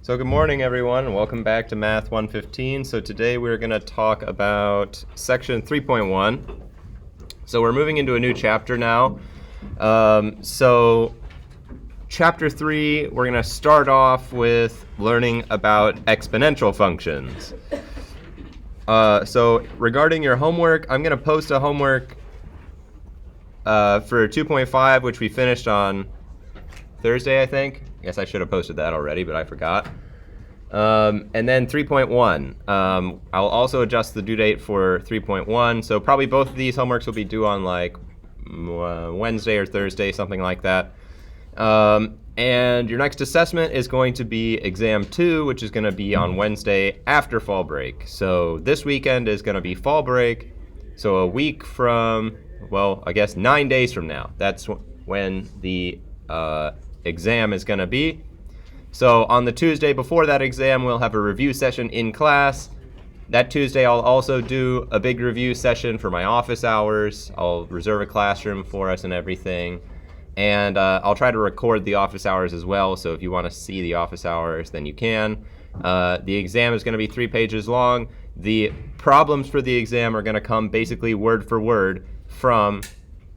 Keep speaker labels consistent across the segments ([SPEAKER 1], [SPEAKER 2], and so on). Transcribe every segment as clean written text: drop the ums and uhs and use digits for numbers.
[SPEAKER 1] So good morning, everyone. Welcome back to Math 115. So today we're going to talk about section 3.1. So we're moving into a new chapter now. So chapter 3, we're going to start off with learning about exponential functions. So regarding your homework, I'm going to post a homework for 2.5, which we finished on Thursday, I think. I guess I should have posted that already, but I forgot. And then 3.1. I'll also adjust the due date for 3.1. So probably both of these homeworks will be due on like Wednesday or Thursday, something like that. And your next assessment is going to be exam 2, which is going to be on Wednesday after fall break. So this weekend is going to be fall break. So a week from, well, I guess 9 days from now. That's when the exam is going to be. So on the Tuesday before that exam, we'll have a review session in class. That Tuesday, I'll also do a big review session for my office hours. I'll reserve a classroom for us and everything. And I'll try to record the office hours as well, so if you want to see the office hours, then you can. The exam is going to be 3 pages long. The problems for the exam are going to come basically word for word from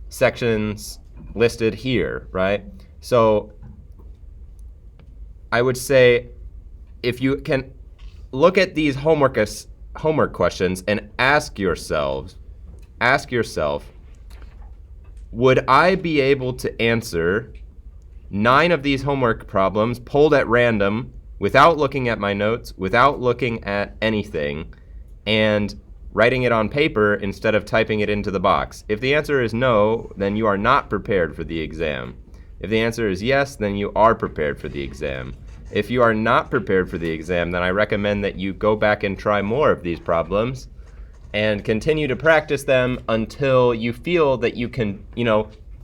[SPEAKER 1] sections listed here, right? So I would say if you can look at these homework questions and ask yourself, would I be able to answer 9 of these homework problems pulled at random without looking at my notes, without looking at anything, and writing it on paper instead of typing it into the box? If the answer is no, then you are not prepared for the exam. If the answer is yes, then you are prepared for the exam. If you are not prepared for the exam, then I recommend that you go back and try more of these problems and continue to practice them until you feel that you can,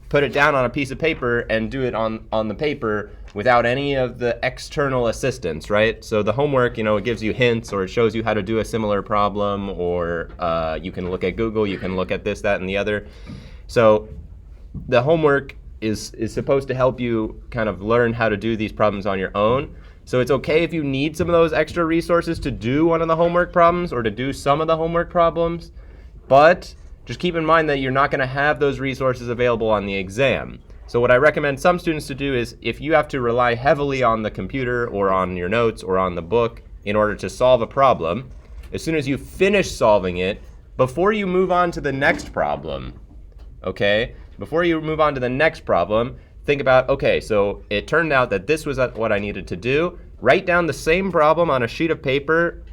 [SPEAKER 1] put it down on a piece of paper and do it on the paper without any of the external assistance, right? So the homework, it gives you hints or it shows you how to do a similar problem, or you can look at Google, you can look at this, that, and the other. So the homework is supposed to help you kind of learn how to do these problems on your own. So it's okay if you need some of those extra resources to do one of the homework problems or to do some of the homework problems, but just keep in mind that you're not going to have those resources available on the exam. So what I recommend some students to do is, if you have to rely heavily on the computer or on your notes or on the book in order to solve a problem, as soon as you finish solving it, before you move on to the next problem, okay? Before you move on to the next problem, think about, okay, so it turned out that this was what I needed to do. Write down the same problem on a sheet of paper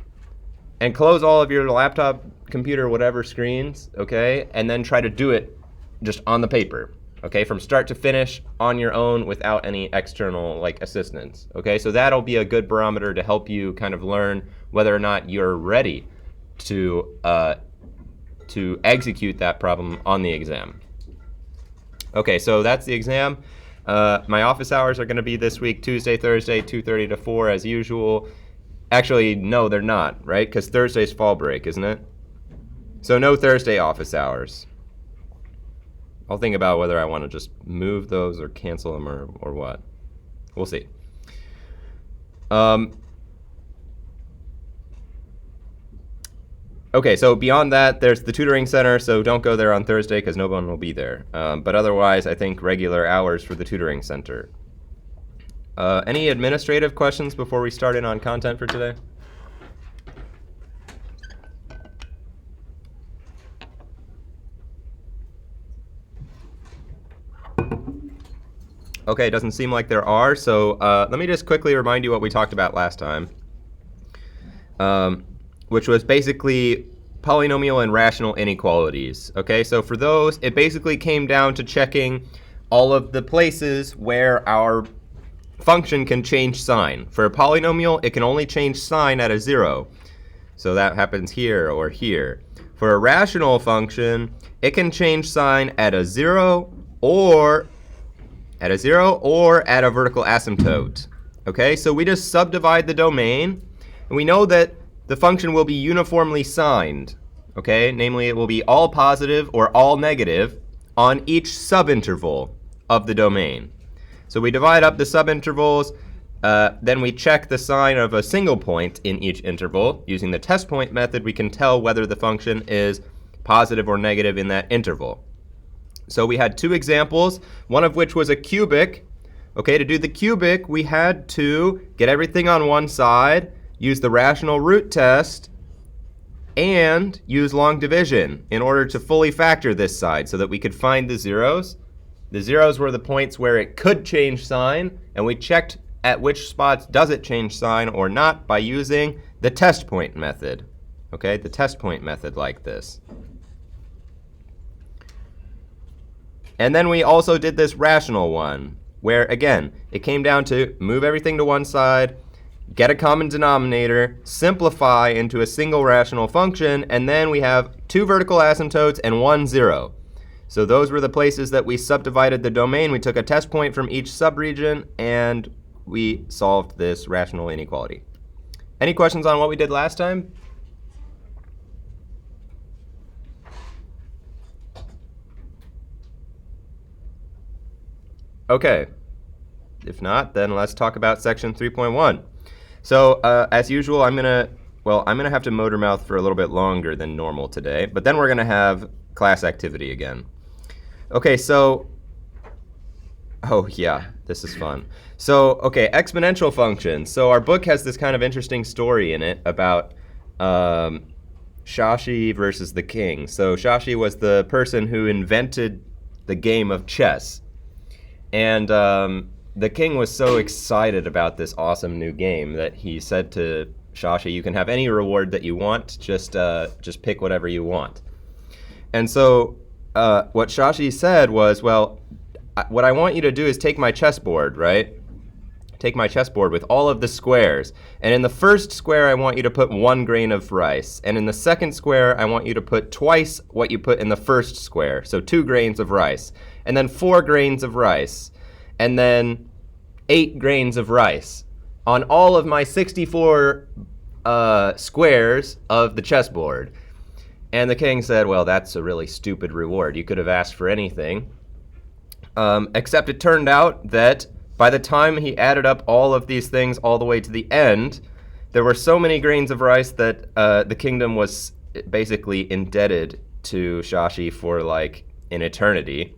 [SPEAKER 1] and close all of your laptop, computer, whatever screens, okay? And then try to do it just on the paper, okay? From start to finish on your own without any external assistance, okay? So that'll be a good barometer to help you kind of learn whether or not you're ready to execute that problem on the exam. Okay, so that's the exam. My office hours are going to be this week, Tuesday, Thursday, 2:30 to 4 as usual. Actually, no, they're not, right? Because Thursday's fall break, isn't it? So no Thursday office hours. I'll think about whether I want to just move those or cancel them or what. We'll see. Okay, so beyond that, there's the tutoring center, so don't go there on Thursday because no one will be there. But otherwise, I think regular hours for the tutoring center. Any administrative questions before we start in on content for today? Okay, it doesn't seem like there are, so let me just quickly remind you what we talked about last time. Which was basically polynomial and rational inequalities. Okay, so for those, it basically came down to checking all of the places where our function can change sign. For a polynomial, it can only change sign at a 0. So that happens here or here. For a rational function, it can change sign at a 0 or at a vertical asymptote. Okay, so we just subdivide the domain, and we know that the function will be uniformly signed, okay? Namely, it will be all positive or all negative on each subinterval of the domain. So we divide up the subintervals Then we check the sign of a single point in each interval. Using the test point method, we can tell whether the function is positive or negative in that interval. So we had two examples, one of which was a cubic. Okay, to do the cubic, we had to get everything on one side, use the rational root test, and use long division in order to fully factor this side so that we could find the zeros. The zeros were the points where it could change sign, and we checked at which spots does it change sign or not by using the test point method. Okay, the test point method like this. And then we also did this rational one, where again, it came down to move everything to one side, get a common denominator, simplify into a single rational function, and then we have two vertical asymptotes and one zero. So those were the places that we subdivided the domain. We took a test point from each subregion, and we solved this rational inequality. Any questions on what we did last time? Okay. If not, then let's talk about section 3.1. So as usual, I'm gonna have to motor mouth for a little bit longer than normal today, but then we're gonna have class activity again. Okay, so, oh yeah, this is fun. So, okay, exponential functions. So our book has this kind of interesting story in it about Shashi versus the king. So Shashi was the person who invented the game of chess. And the king was so excited about this awesome new game that he said to Shashi, you can have any reward that you want, just pick whatever you want. And so what Shashi said was, well, what I want you to do is take my chessboard, right? Take my chessboard with all of the squares. And in the first square, I want you to put 1 grain of rice. And in the second square, I want you to put twice what you put in the first square. So 2 grains of rice. And then 4 grains of rice. And then 8 grains of rice on all of my 64 squares of the chessboard. And the king said, well, that's a really stupid reward. You could have asked for anything. Except it turned out that by the time he added up all of these things all the way to the end, there were so many grains of rice that the kingdom was basically indebted to Shashi for like an eternity.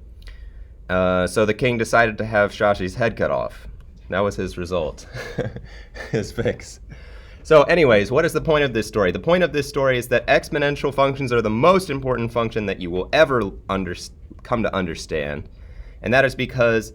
[SPEAKER 1] So the king decided to have Shashi's head cut off. That was his result, his fix. So anyways, what is the point of this story? The point of this story is that exponential functions are the most important function that you will ever come to understand. And that is because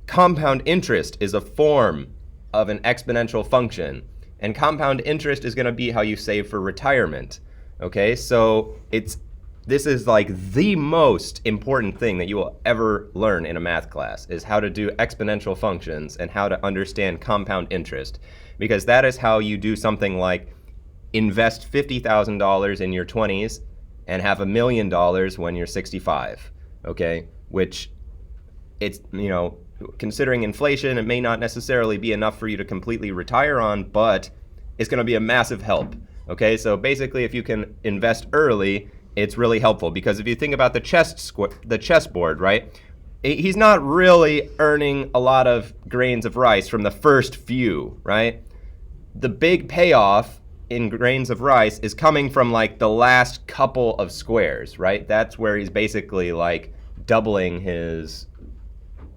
[SPEAKER 1] compound interest is a form of an exponential function. And compound interest is going to be how you save for retirement. Okay, so this is like the most important thing that you will ever learn in a math class, is how to do exponential functions and how to understand compound interest. Because that is how you do something like invest $50,000 in your 20s and have $1 million when you're 65, okay? Which it's, considering inflation, it may not necessarily be enough for you to completely retire on, but it's gonna be a massive help, okay? So basically, if you can invest early, it's really helpful, because if you think about the chessboard, right? He's not really earning a lot of grains of rice from the first few, right? The big payoff in grains of rice is coming from like the last couple of squares, right? That's where he's basically like doubling his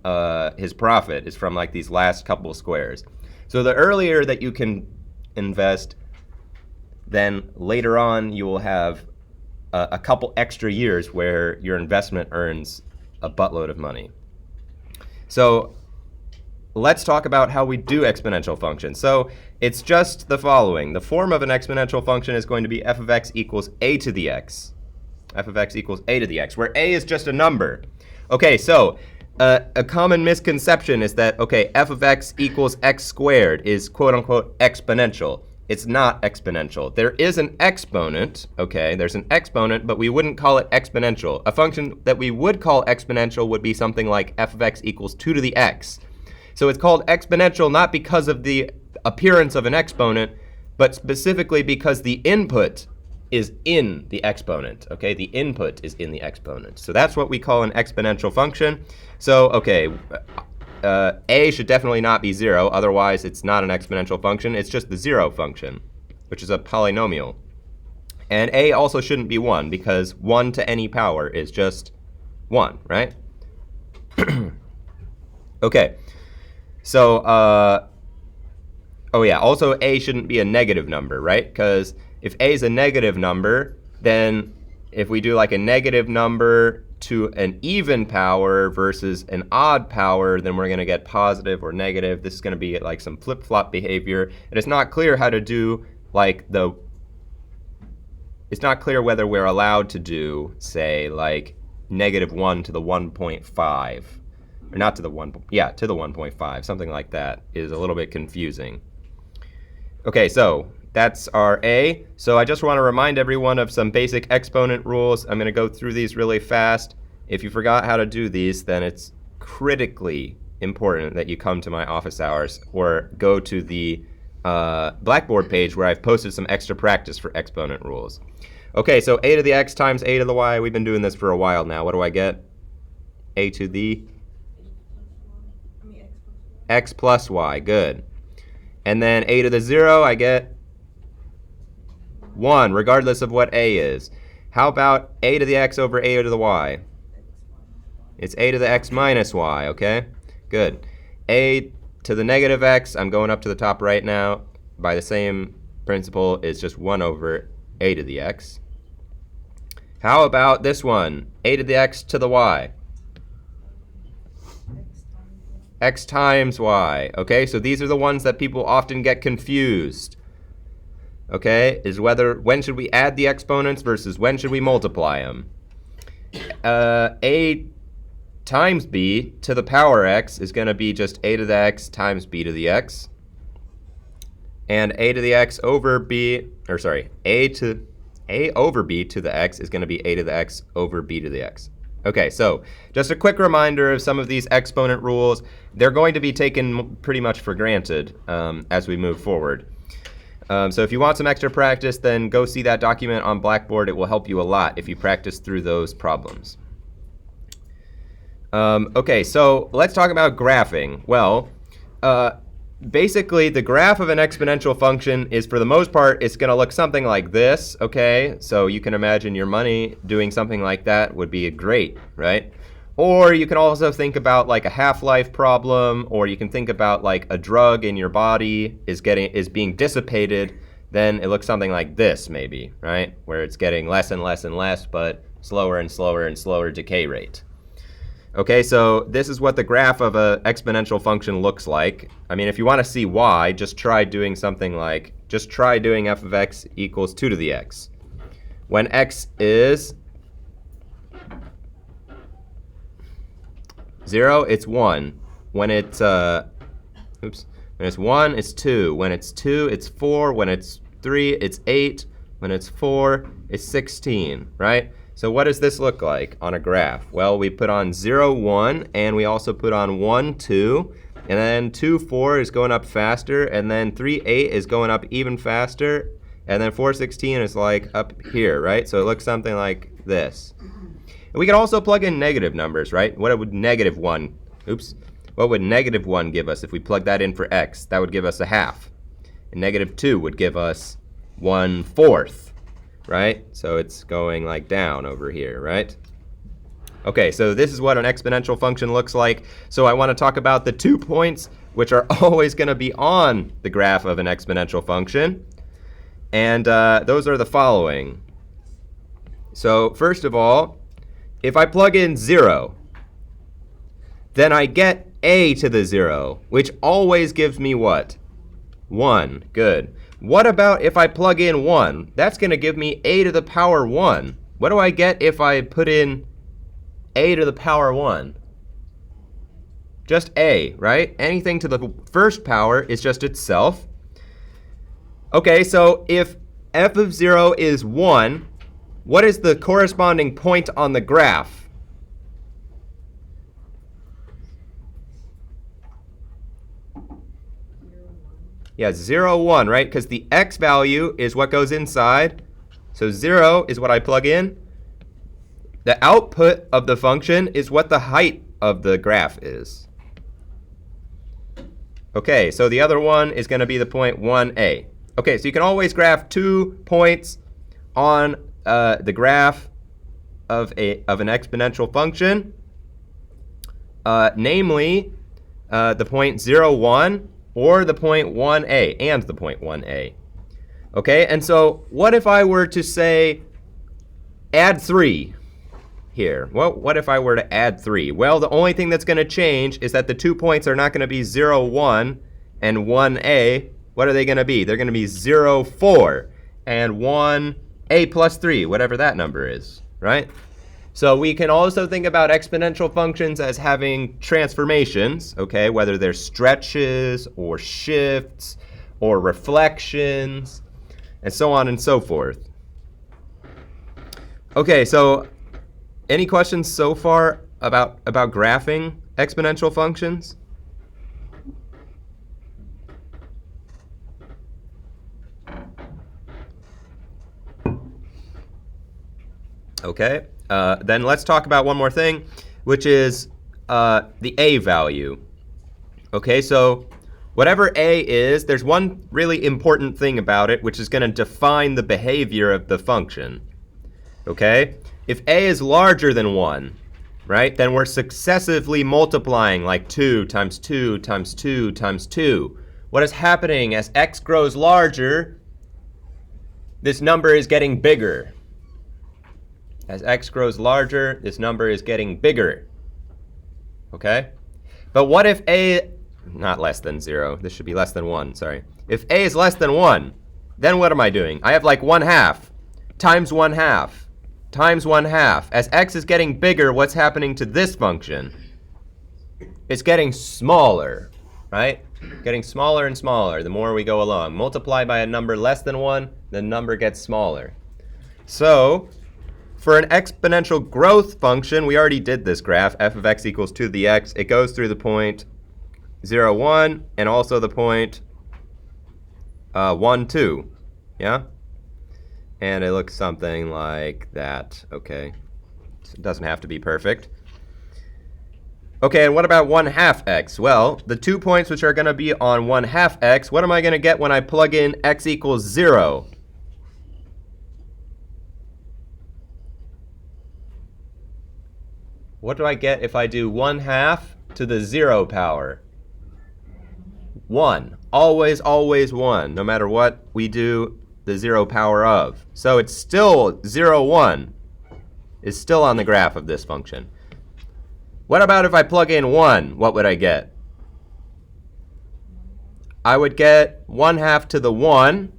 [SPEAKER 1] profit, is from like these last couple of squares. So the earlier that you can invest, then later on you will have a couple extra years where your investment earns a buttload of money. So let's talk about how we do exponential functions. So it's just the following. The form of an exponential function is going to be f of x equals a to the x. F of x equals a to the x, where a is just a number. Okay, so a common misconception is that, okay, f of x equals x squared is quote unquote exponential. It's not exponential. There is an exponent, okay? There's an exponent, but we wouldn't call it exponential. A function that we would call exponential would be something like f of x equals 2 to the x. So it's called exponential not because of the appearance of an exponent, but specifically because the input is in the exponent, okay? The input is in the exponent. So that's what we call an exponential function. So, okay, a should definitely not be 0, otherwise it's not an exponential function, it's just the 0 function, which is a polynomial. And a also shouldn't be 1, because 1 to any power is just 1, right? Okay, so, oh yeah, also a shouldn't be a negative number, right? Because if a is a negative number, then if we do like a negative number to an even power versus an odd power, then we're going to get positive or negative. This is going to be like some flip-flop behavior. And it's not clear how to do like it's not clear whether we're allowed to do, say, like -1 to the 1.5. Or not to the 1, yeah, to the 1.5. Something like that is a little bit confusing. Okay, so that's our A. So I just want to remind everyone of some basic exponent rules. I'm going to go through these really fast. If you forgot how to do these, then it's critically important that you come to my office hours or go to the Blackboard page where I've posted some extra practice for exponent rules. Okay, so a to the x times a to the y. We've been doing this for a while now. What do I get? A to the x plus y. Good. And then a to the 0, I get 1, regardless of what a is. How about a to the x over a to the y? It's a to the x minus y, okay? Good. A to the negative x, I'm going up to the top right now. By the same principle, it's just 1 over a to the x. How about this one? A to the x to the y. X times y. Okay, so these are the ones that people often get confused. Okay, is when should we add the exponents versus when should we multiply them? A times b to the power x is going to be just a to the x times b to the x. And a to the x over b, or sorry, a over b to the x is going to be a to the x over b to the x. Okay, so just a quick reminder of some of these exponent rules. They're going to be taken pretty much for granted as we move forward. So if you want some extra practice, then go see that document on Blackboard. It will help you a lot if you practice through those problems. Okay, so let's talk about graphing. Well, basically the graph of an exponential function is, for the most part, it's going to look something like this, okay? So you can imagine your money doing something like that would be great, right? Or you can also think about like a half-life problem, or you can think about like a drug in your body is being dissipated, then it looks something like this maybe, right? Where it's getting less and less and less, but slower and slower and slower decay rate. Okay, so this is what the graph of an exponential function looks like. I mean, if you want to see y, just try doing something like, just try doing f of x equals 2 to the x. When x is 0, it's 1. When it's, when it's 1, it's 2. When it's 2, it's 4. When it's 3, it's 8. When it's 4, it's 16, right? So what does this look like on a graph? Well, we put on 0, 1, and we also put on 1, 2, and then 2, 4 is going up faster, and then 3, 8 is going up even faster, and then 4, 16 is like up here, right? So it looks something like this. And we can also plug in negative numbers, right? What would -1, what would -1 give us if we plug that in for x? That would give us a half. And -2 would give us 1/4. Right? So it's going like down over here, right? Okay, so this is what an exponential function looks like. So I want to talk about the 2 points which are always going to be on the graph of an exponential function. And those are the following. So first of all, if I plug in 0, then I get a to the 0, which always gives me what? 1. Good. What about if I plug in 1? That's going to give me a to the power 1. What do I get if I put in a to the power 1? Just a, right? Anything to the first power is just itself. Okay, so if f of 0 is 1, what is the corresponding point on the graph? Yeah, 0, 1, right? Because the x value is what goes inside. So 0 is what I plug in. The output of the function is what the height of the graph is. Okay, so the other one is going to be the point 1a. Okay, so you can always graph 2 points on the graph of an exponential function, namely the point 0, 1 or the point 1a and the point 1a. Okay, and so what if I were to say add 3 here? Well, what if I were to add 3? Well, the only thing that's going to change is that the 2 points are not going to be 0, 1 and 1a. What are they going to be? They're going to be 0, 4 and 1a plus 3, whatever that number is, right? So we can also think about exponential functions as having transformations, okay, whether they're stretches or shifts or reflections and so on and so forth. Okay, so any questions so far about graphing exponential functions? Okay, then let's talk about one more thing, which is the a value. Okay, so whatever a is, there's one really important thing about it, which is going to define the behavior of the function. Okay, if a is larger than 1, right, then we're successively multiplying, like 2 times 2 times 2 times 2. What is happening as x grows larger, this number is getting bigger. As x grows larger, this number is getting bigger. Okay? But what if a, not less than 0, this should be less than 1, sorry. If a is less than 1, then what am I doing? I have like 1/2 times 1/2 times 1/2. As x is getting bigger, what's happening to this function? It's getting smaller, right? Getting smaller and smaller the more we go along. Multiply by a number less than 1, the number gets smaller. So for an exponential growth function, we already did this graph, f of x equals 2 to the x. It goes through the point 0, 1 and also the point 1, 2, yeah? And it looks something like that, okay? So it doesn't have to be perfect. Okay, and what about 1/2 x? Well, the 2 points which are going to be on 1/2 x, what am I going to get when I plug in x equals 0? What do I get if I do 1/2 to the 0 power? 1. Always, always 1, no matter what we do the 0 power of. So it's still 0, 1 is still on the graph of this function. What about if I plug in 1? What would I get? I would get 1/2 to the 1,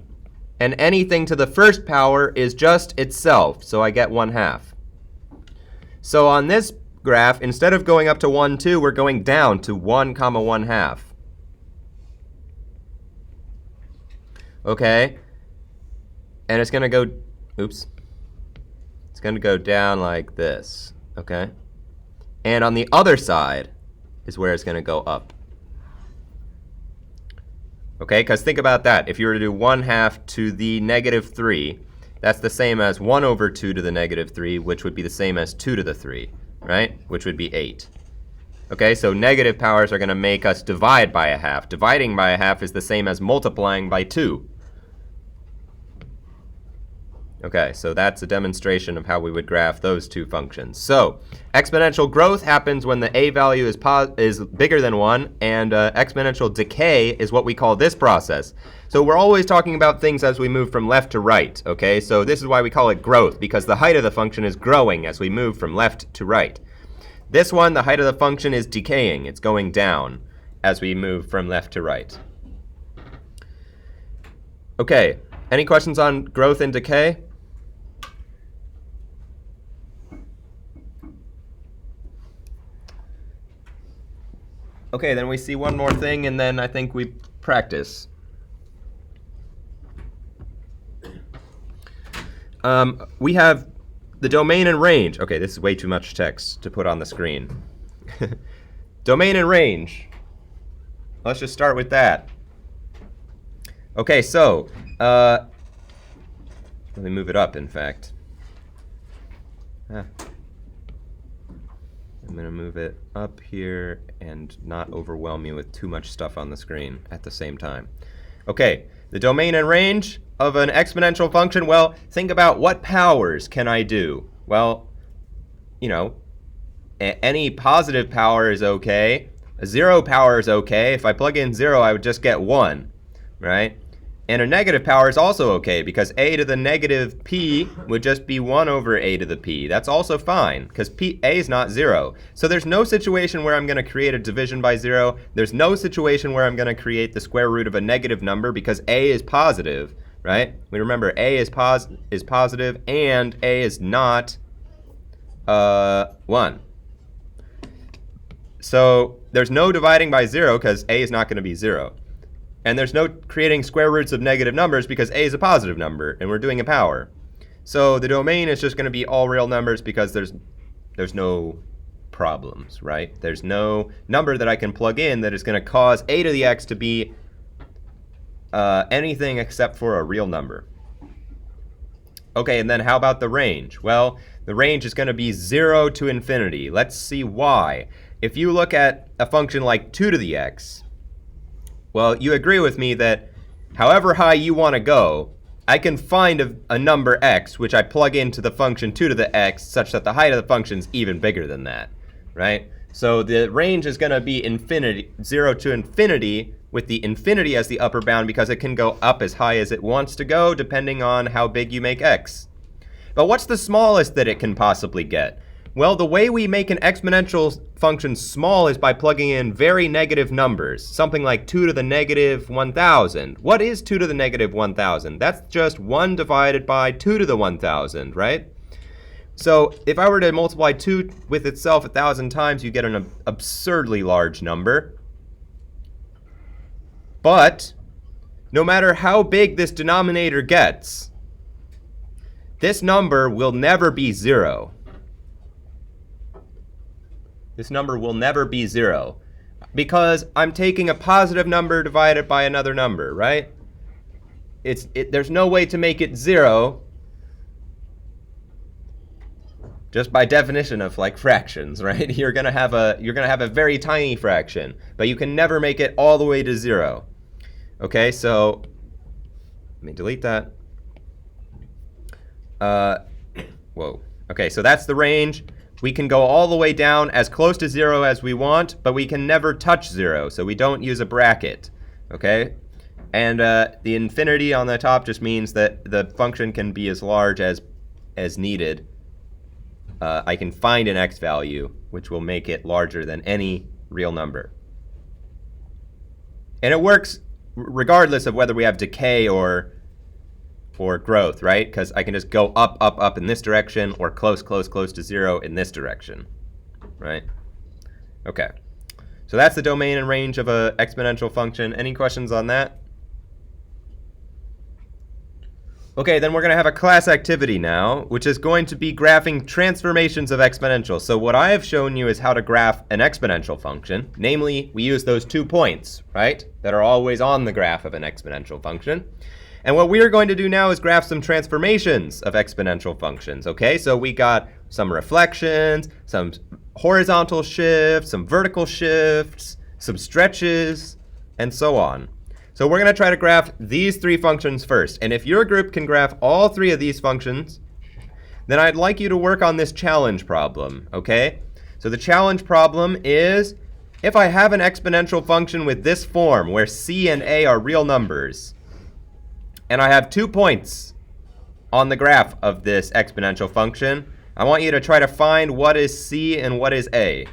[SPEAKER 1] and anything to the first power is just itself, so I get 1/2. So on this graph, instead of going up to 1, 2, we're going down to 1, 1/2. Okay? And it's going to go, oops. It's going to go down like this, okay? And on the other side is where it's going to go up. Okay, because think about that. If you were to do 1/2 to the -3, that's the same as 1 over 2 to the -3, which would be the same as 2 to the 3, right? Which would be 8. Okay, so negative powers are going to make us divide by 1/2. Dividing by 1/2 is the same as multiplying by 2. Okay, so that's a demonstration of how we would graph those two functions. So exponential growth happens when the a value is bigger than 1, and exponential decay is what we call this process. So we're always talking about things as we move from left to right, okay? So this is why we call it growth, because the height of the function is growing as we move from left to right. This one, the height of the function is decaying. It's going down as we move from left to right. Okay, any questions on growth and decay? Okay, then we see one more thing, and then I think we practice. We have the domain and range. Okay, this is way too much text to put on the screen. Domain and range. Let's just start with that. Okay, so let me move it up, in fact. I'm going to move it up here and not overwhelm you with too much stuff on the screen at the same time. Okay, the domain and range of an exponential function. Well, think about what powers can I do? Well, you know, any positive power is okay. A 0 power is okay. If I plug in 0, I would just get 1, right? And a negative power is also okay because a to the negative p would just be 1 over a to the p. That's also fine because a is not 0. So there's no situation where I'm going to create a division by 0. There's no situation where I'm going to create the square root of a negative number because a is positive, right? We remember a is positive and a is not 1. So there's no dividing by 0 because a is not going to be 0. And there's no creating square roots of negative numbers because a is a positive number and we're doing a power. So the domain is just going to be all real numbers because there's no problems, right? There's no number that I can plug in that is going to cause a to the x to be anything except for a real number. Okay, and then how about the range? Well, the range is going to be 0 to infinity. Let's see why. If you look at a function like 2 to the x, well, you agree with me that however high you want to go, I can find a number x, which I plug into the function 2 to the x, such that the height of the function is even bigger than that, right? So the range is going to be infinity, 0 to infinity, with the infinity as the upper bound because it can go up as high as it wants to go, depending on how big you make x. But what's the smallest that it can possibly get? Well, the way we make an exponential function small is by plugging in very negative numbers, something like 2 to the negative 1,000. What is 2 to the negative 1,000? That's just 1 divided by 2 to the 1,000, right? So if I were to multiply 2 with itself 1,000 times, you get an absurdly large number. But no matter how big this denominator gets, this number will never be 0. This number will never be 0 because I'm taking a positive number divided by another number, right? There's no way to make it 0 just by definition of like fractions, right? You're gonna have a very tiny fraction, but you can never make it all the way to 0. Okay, so let me delete that. Whoa. Okay, so that's the range. We can go all the way down as close to 0 as we want, but we can never touch 0, so we don't use a bracket, okay? And the infinity on the top just means that the function can be as large as needed. I can find an x value, which will make it larger than any real number. And it works regardless of whether we have decay or growth, right? Because I can just go up, up, up in this direction or close, close, close to 0 in this direction, right? Okay, so that's the domain and range of an exponential function. Any questions on that? Okay, then we're going to have a class activity now, which is going to be graphing transformations of exponentials. So what I have shown you is how to graph an exponential function. Namely, we use those 2 points, right, that are always on the graph of an exponential function. And what we're going to do now is graph some transformations of exponential functions, okay? So we got some reflections, some horizontal shifts, some vertical shifts, some stretches, and so on. So we're going to try to graph these 3 functions first. And if your group can graph all 3 of these functions, then I'd like you to work on this challenge problem, okay? So the challenge problem is, if I have an exponential function with this form, where c and a are real numbers, and I have 2 points on the graph of this exponential function, I want you to try to find what is c and what is a.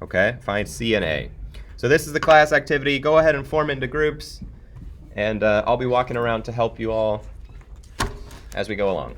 [SPEAKER 1] Okay, find c and a. So this is the class activity. Go ahead and form into groups, and I'll be walking around to help you all as we go along.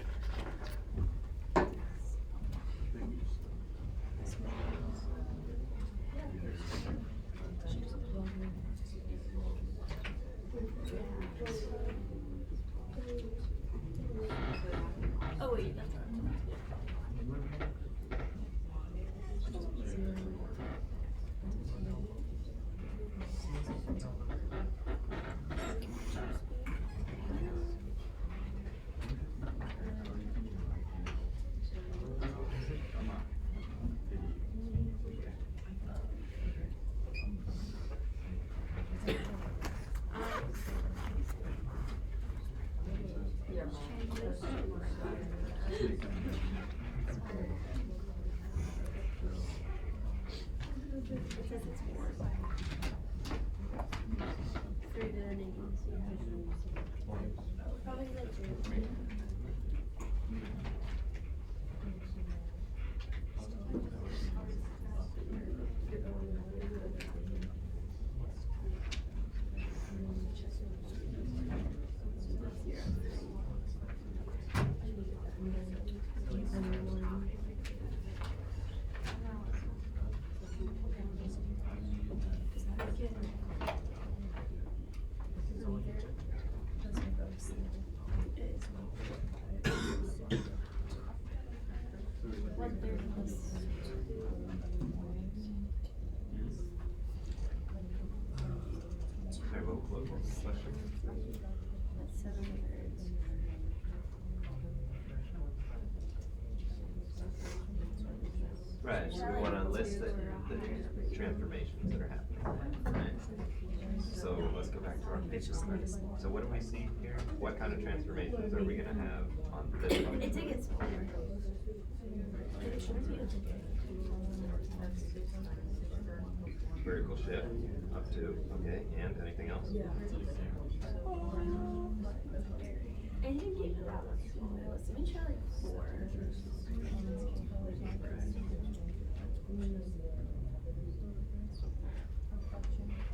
[SPEAKER 1] Sorry, what was the question? Right, so we want to list the transformations that are happening. Right. So let's go back to our page. So what do we see here? What kind of transformations are we going to have on this function?
[SPEAKER 2] It gets
[SPEAKER 1] Vertical shift up to, okay, and anything else?
[SPEAKER 2] I didn't get that one. Let me try like 4.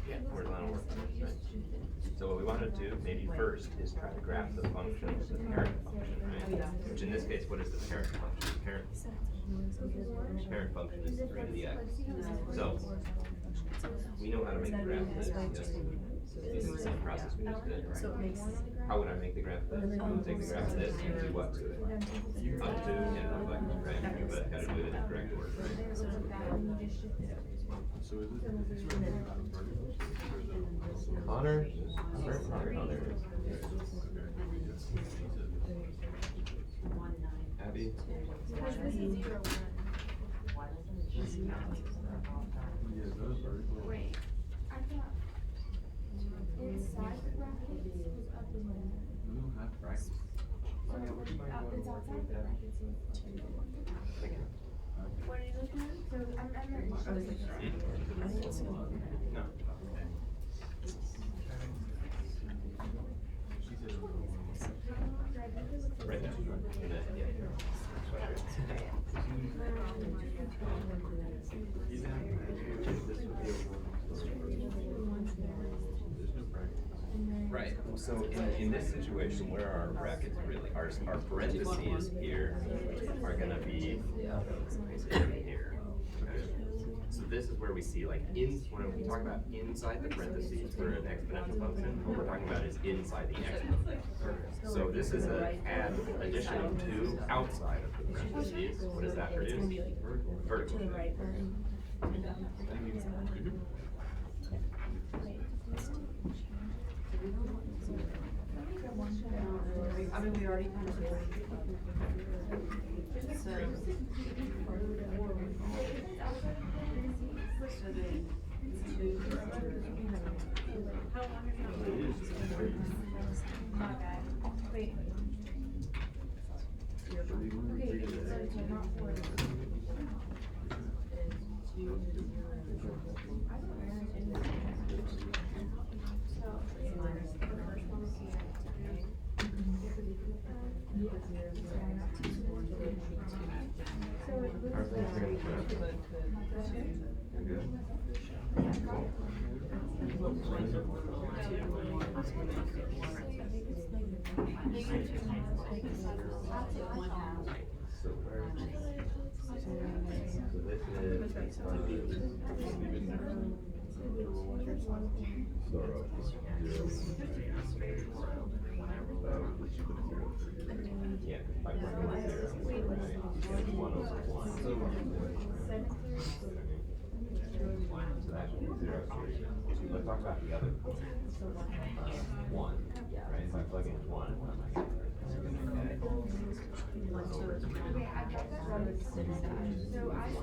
[SPEAKER 1] Yeah, horizontal work. Right. So what we want to do maybe first is try to graph the function, the parent function, right? Which in this case, what is the parent function? The parent function is 3 to the x. So we know how to make the graph of this. Yes. This is the same process we just did, right? How would I make the graph of this? I would take the graph of this and do what to it? Up to and up, right? But gotta do it in the correct order, right?
[SPEAKER 3] So is it?
[SPEAKER 1] Connor? Abby?
[SPEAKER 2] Wait, I thought inside the brackets was up and down.
[SPEAKER 3] We don't have brackets.
[SPEAKER 2] It's outside the brackets. What are you looking at? So I'm
[SPEAKER 1] No. Right there. Right, so in this situation, where are our brackets really? Our parentheses here are gonna be here. Okay. So this is where we see like when we talk about inside the parentheses for an exponential function, what we're talking about is inside the exponent. So this is an addition of 2 outside of the parentheses. What does that produce? Vertical.
[SPEAKER 4] I mean, we already kind of. So then 2.
[SPEAKER 2] How long is it? My bad. Wait. Okay, so not 4.
[SPEAKER 1] Yeah, by putting it there, it's 1 over 1. So that should be 0. So let's talk about the other 1, right? If I plug in 1, what am I getting?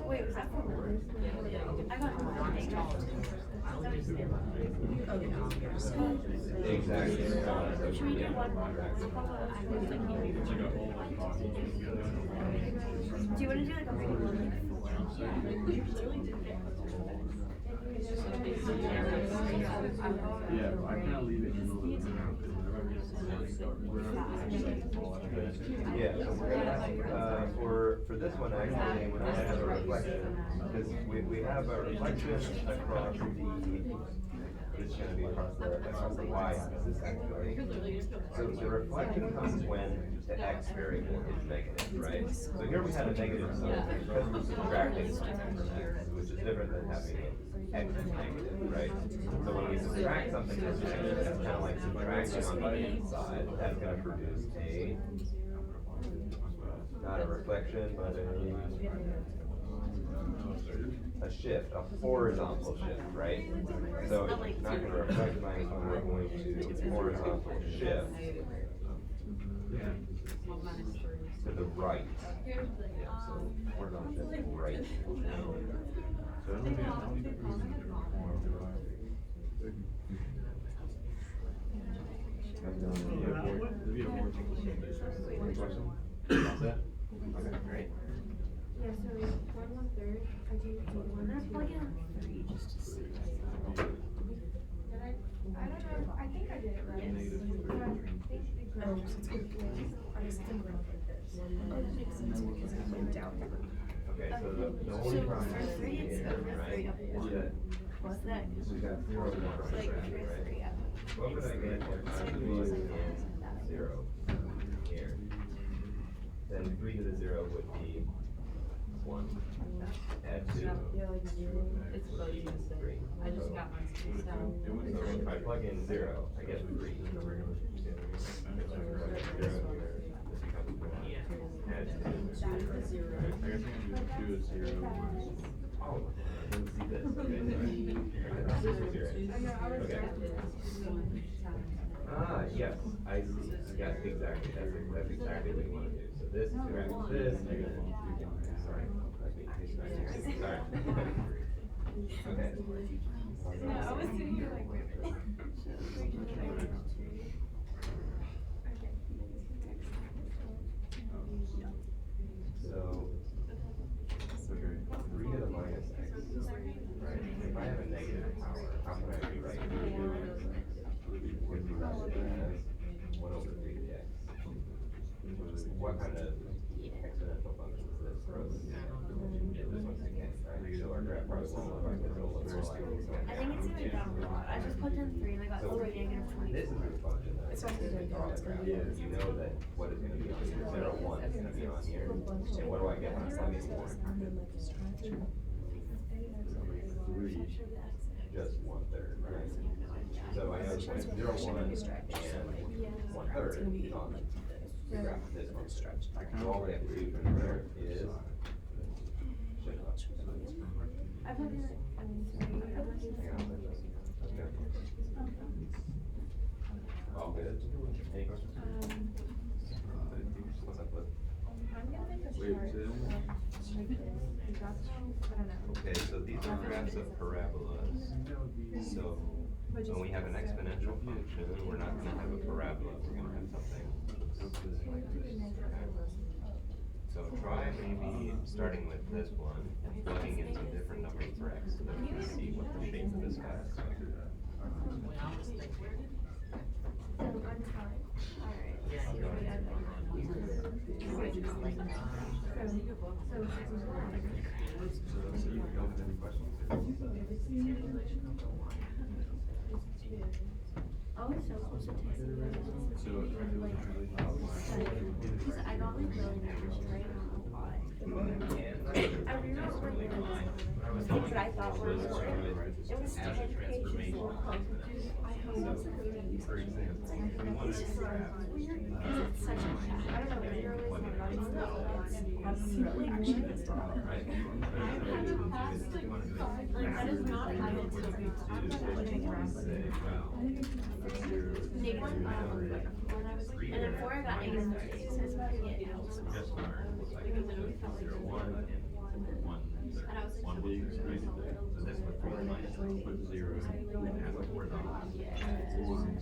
[SPEAKER 2] Wait, was that for one? I got one.
[SPEAKER 1] Exactly. So
[SPEAKER 2] Should we do
[SPEAKER 1] yeah,
[SPEAKER 2] one more?
[SPEAKER 1] subtract
[SPEAKER 2] Do you want to do like a regular one, like 4?
[SPEAKER 3] Yeah, I kind of leave it in the middle of the
[SPEAKER 1] Yeah, so we're gonna have, for this one, actually, we're gonna have a reflection, because we have a reflection across it's gonna be across the y-axis, actually. So the reflection comes when the x variable is negative, right? So here we had a negative, so because we're subtracting something from x, which is different than having x is negative, right? So when we subtract something from x, that's kind of like subtracting on the inside, that's gonna produce not a reflection, but a shift, a horizontal shift, right? So it's not going to reflect minus one, we're going to horizontal shift to the right. Yeah, so horizontal shift to the right. Any question? All set? Okay, great.
[SPEAKER 2] Yeah, so 1/3. I do 1. I'm plugging in 3 just to see.
[SPEAKER 5] I don't know, I think I did it right.
[SPEAKER 2] Yes.
[SPEAKER 5] But I think the graph is confusing. I just think like this.
[SPEAKER 2] Oh, that makes sense because it went down.
[SPEAKER 1] Okay, so the
[SPEAKER 2] So
[SPEAKER 1] only
[SPEAKER 2] for
[SPEAKER 1] problem
[SPEAKER 2] 3, it's
[SPEAKER 1] here,
[SPEAKER 2] over 3
[SPEAKER 1] right,
[SPEAKER 2] up
[SPEAKER 1] is
[SPEAKER 2] 1.
[SPEAKER 1] that
[SPEAKER 2] What's that?
[SPEAKER 1] we got 0, 1,
[SPEAKER 2] It's like
[SPEAKER 1] right?
[SPEAKER 2] 3 up.
[SPEAKER 1] What would I get if I was in 0 here? Then 3 to the 0 would be 1. Add 2.
[SPEAKER 4] It's close, you said.
[SPEAKER 1] 3.
[SPEAKER 4] I just got mine spaced out.
[SPEAKER 1] So if I plug in 0, I get 3. If I plug in 0 here, this becomes 1. Add 2.
[SPEAKER 3] I guess I'm gonna do 2 is 0.
[SPEAKER 1] Oh, let's see this. Okay. This is 0. Okay. Ah, yes, I see. Yes, exactly. That's exactly what you want to do. So this is correct. This. Sorry. Sorry. Okay.
[SPEAKER 5] No, I was sitting here like, wait a minute.
[SPEAKER 1] So 3 to the minus x, right? If I have a negative power, how can I rewrite it? Would be write it as 1 over 3 to the x. What kind of exponential function is this? Yeah, this one's again, right? So our graph probably won't look like this, it'll look more like.
[SPEAKER 2] I think it's going down a lot. I just plugged in 3 and I got
[SPEAKER 1] So
[SPEAKER 2] over negative 20.
[SPEAKER 1] this is a function that
[SPEAKER 5] It's not gonna go, it's gonna be-
[SPEAKER 1] you know that what is gonna be on here, 0, 1 is gonna be on here. And what do I get when I plug in 4? Just 1/3, right? So I know when 0, 1 and 1/3 is on the graph, this one. So all we have to do from there is shift up.
[SPEAKER 2] I plugged in, I mean, 3. I plugged in 3.
[SPEAKER 1] Hang on, okay. All good. Any questions? What's up, Liz?
[SPEAKER 5] I'm gonna make a
[SPEAKER 3] Wait,
[SPEAKER 5] chart.
[SPEAKER 3] say that
[SPEAKER 5] Like this. That's how, I don't know.
[SPEAKER 1] Okay, so these are graphs of parabolas. So when we have an exponential function, we're not gonna have a parabola, we're gonna have something like this. So try maybe starting with this one and plugging in some different numbers for x so that we can see what the shape of this guy is.
[SPEAKER 2] So I'm fine. Alright.
[SPEAKER 1] So you don't have any questions?
[SPEAKER 2] Oh, it's so close to testing.
[SPEAKER 3] So,
[SPEAKER 2] Because I got like really nervous, right? I don't know why. I remember when there was things that I thought were important. It was 10 pages long. I hope it's really
[SPEAKER 1] For example, we want
[SPEAKER 2] It's
[SPEAKER 1] to
[SPEAKER 2] just like weird because it's such a, I don't know, zero is not it's simply achievement.
[SPEAKER 1] right?
[SPEAKER 2] Like that is not how it's supposed to be. Negative, when I was, and then 4 I got negative 30, so it's about to get helps. Like, I literally felt like.
[SPEAKER 1] 0, 1 and 1.
[SPEAKER 2] And I was like.
[SPEAKER 1] One big, right? So this would be minus 1, put 0, and have a horizontal.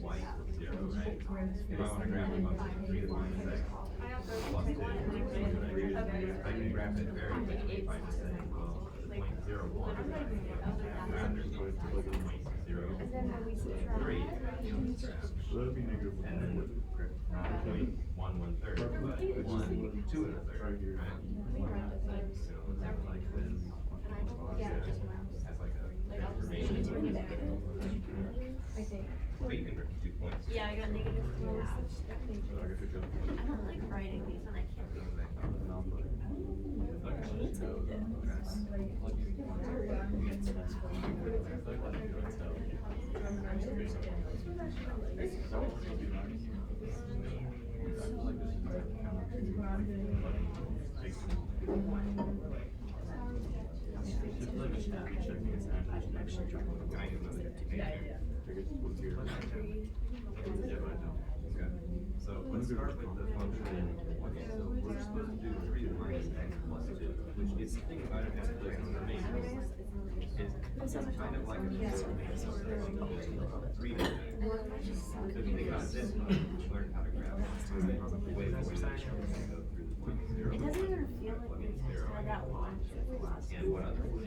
[SPEAKER 1] White with 0, right? If I want to graph a function of 3 to the minus x plus 2, I can graph it very quickly by just saying, well, the point 0, 1, rather than going to like a point 0, 3,
[SPEAKER 3] So that'd be negative
[SPEAKER 1] and then not point 1, 1/3, but 1, 2 and a third, right? So it's like this. That's like a transformation. But you can graph 2 points.
[SPEAKER 2] Yeah, I got negative 4.
[SPEAKER 3] So I guess it goes.
[SPEAKER 2] I don't like writing these and I can't read.
[SPEAKER 1] So let's start with the function. Okay, so we're supposed to do 3 to the minus x plus 2, which if you think about it as a domain, is kind of like a base of 3 to x. So if you think about this, we learned how to graph the way that we go through the point 0.
[SPEAKER 2] It doesn't even feel like we had that long.
[SPEAKER 1] And what other one?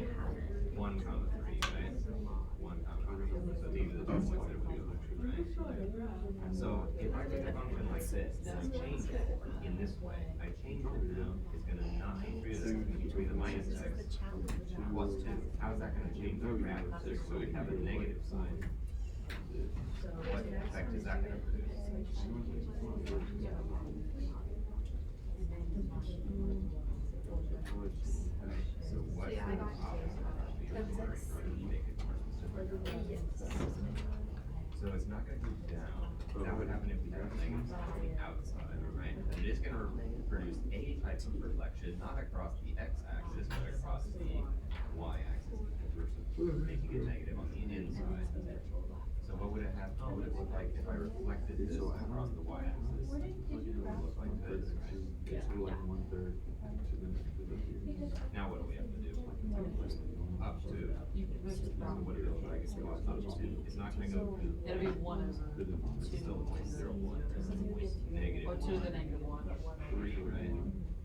[SPEAKER 1] 1, 3, right? 1, 3. So these are the 2 points that we do, right? So if I take a function like this, and I change it in this way, I change it now, it's going to not be 3 to the minus x plus 2. How's that going to change the graph? So we have a negative sign. What effect is that going to produce? So what is the opposite of that? Make it more specific. So it's not going to go down. That would happen if we have a negative sign on the outside, right? And it is going to produce a type of reflection, not across the x-axis, but across the y-axis, because we're making it negative on the inside. So what would it have? What would it look like if I reflected this across the y-axis? It would look like this, right?
[SPEAKER 3] It's like 1/3 to the
[SPEAKER 1] Now what do we have to do? Up to. So what do it look like? It's going up to. It's not going to go to.
[SPEAKER 4] It'll be 1 over
[SPEAKER 1] It's still 0.01. Negative
[SPEAKER 4] or 2 to the negative 1.
[SPEAKER 1] 3, right?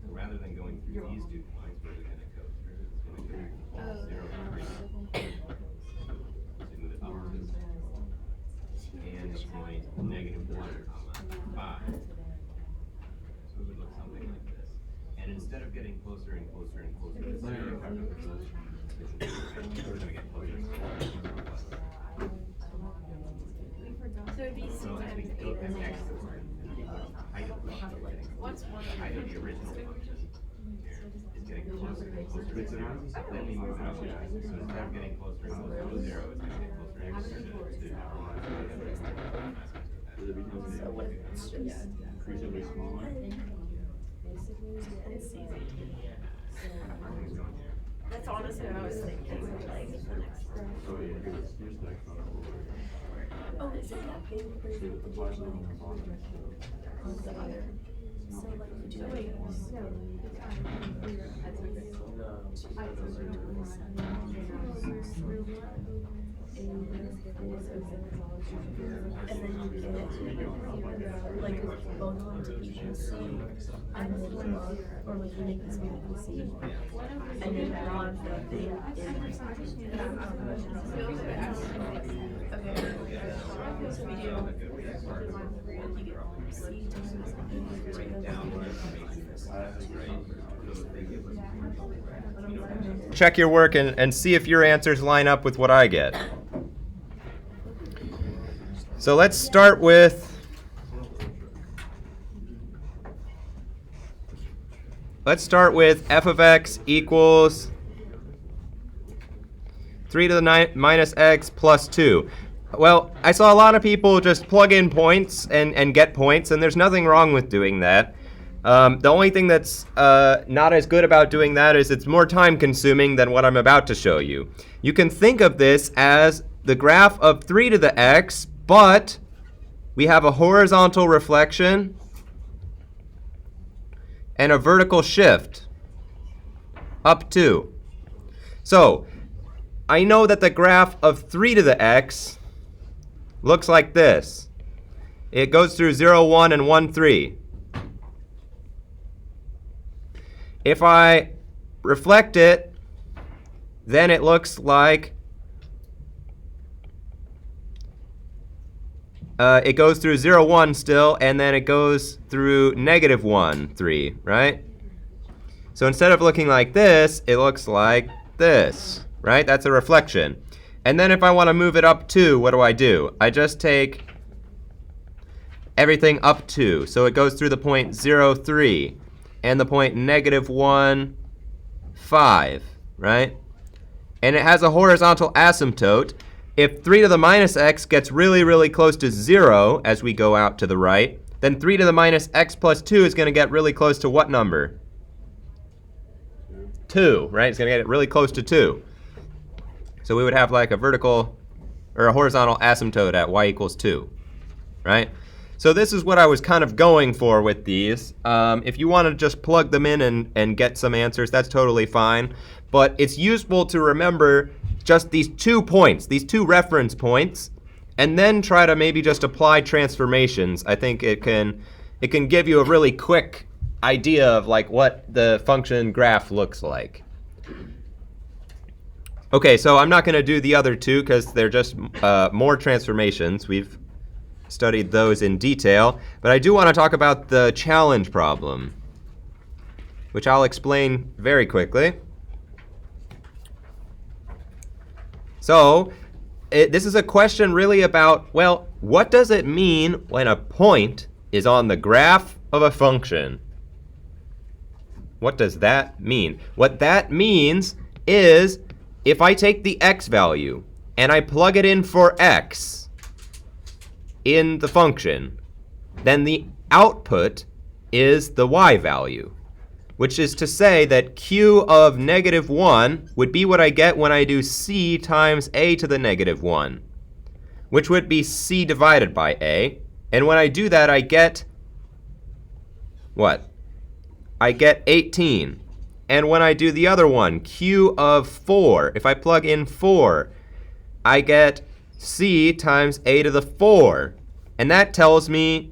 [SPEAKER 1] So rather than going through these 2 points, where they're going to go through, it's going to go 0 and 3. So move it up to. And the point negative 1, 5. So it would look something like this. And instead of getting closer and closer and closer to 0, we're going to get closer and closer to 1.
[SPEAKER 2] So it'd be C
[SPEAKER 1] So as we
[SPEAKER 2] times
[SPEAKER 1] go
[SPEAKER 2] 8 or
[SPEAKER 1] to x,
[SPEAKER 2] negative.
[SPEAKER 1] height of the function,
[SPEAKER 2] What's one?
[SPEAKER 1] the height of the original function is getting closer and closer to 0. Then we move it up. So instead of getting closer and closer to 0, it's going to get closer and closer to 2.
[SPEAKER 3] Does it become increasingly smaller?
[SPEAKER 2] That's honestly what I was thinking. Like the next one.
[SPEAKER 3] So yeah, because it's used to X on the whole way.
[SPEAKER 2] Oh, is it that big? Or is
[SPEAKER 3] So
[SPEAKER 2] it
[SPEAKER 3] it applies on the bottom.
[SPEAKER 2] the other? So like the two. Wait, and then you get like both of them to equal C, and then above, or like you make this one equal C, and then draw the thing in. Okay. So we do. You get C
[SPEAKER 1] Check your work and see if your answers line up with what I get. So let's start with f of x equals 3 to the minus x plus 2. Well, I saw a lot of people just plug in points and get points, and there's nothing wrong with doing that. The only thing that's not as good about doing that is it's more time consuming than what I'm about to show you. You can think of this as the graph of 3 to the x, but we have a horizontal reflection and a vertical shift up 2. So I know that the graph of 3 to the x looks like this. It goes through 0, 1, and 1, 3. If I reflect it, then it looks like it goes through 0, 1 still, and then it goes through negative 1, 3, right? So instead of looking like this, it looks like this, right? That's a reflection. And then if I want to move it up 2, what do? I just take everything up 2. So it goes through the point 0, 3, and the point negative 1, 5, right? And it has a horizontal asymptote. If 3 to the minus x gets really, really close to 0 as we go out to the right, then 3 to the minus x plus 2 is going to get really close to what number? 2, right? It's going to get really close to 2. So we would have like a vertical or a horizontal asymptote at y equals 2, right? So this is what I was kind of going for with these. If you want to just plug them in and get some answers, that's totally fine. But it's useful to remember just these 2 points, these 2 reference points, and then try to maybe just apply transformations. I think it can give you a really quick idea of like what the function graph looks like. Okay, so I'm not going to do the other 2 because they're just more transformations. We've studied those in detail, but I do want to talk about the challenge problem, which I'll explain very quickly. So this is a question really about, well, what does it mean when a point is on the graph of a function? What does that mean? What that means is if I take the x value and I plug it in for x in the function, then the output is the y value, which is to say that q of negative 1 would be what I get when I do c times a to the negative 1, which would be c divided by a. And when I do that, I get what? I get 18. And when I do the other one, q of 4, if I plug in 4, I get c times a to the 4. And that tells me,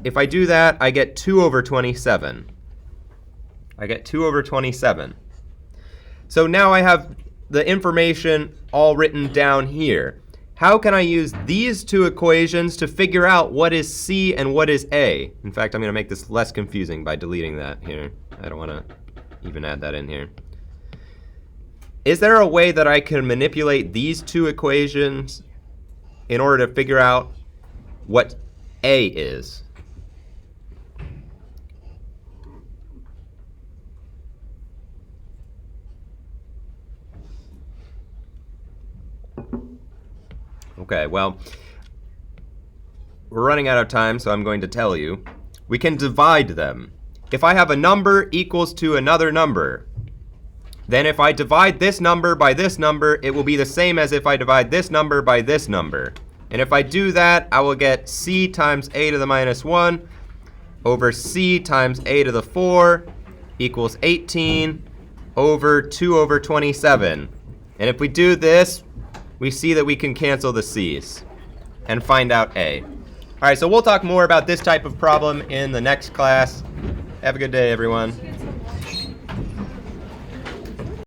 [SPEAKER 1] if I do that, I get 2 over 27. I get 2 over 27. So now I have the information all written down here. How can I use these 2 equations to figure out what is c and what is a? In fact, I'm going to make this less confusing by deleting that here. I don't want to even add that in here. Is there a way that I can manipulate these 2 equations in order to figure out what a is? Okay, well, we're running out of time, so I'm going to tell you. We can divide them. If I have a number equals to another number, then if I divide this number by this number, it will be the same as if I divide this number by this number. And if I do that, I will get c times a to the minus 1 over c times a to the 4 equals 18 over 2 over 27. And if we do this, we see that we can cancel the c's and find out a. All right, so we'll talk more about this type of problem in the next class. Have a good day, everyone.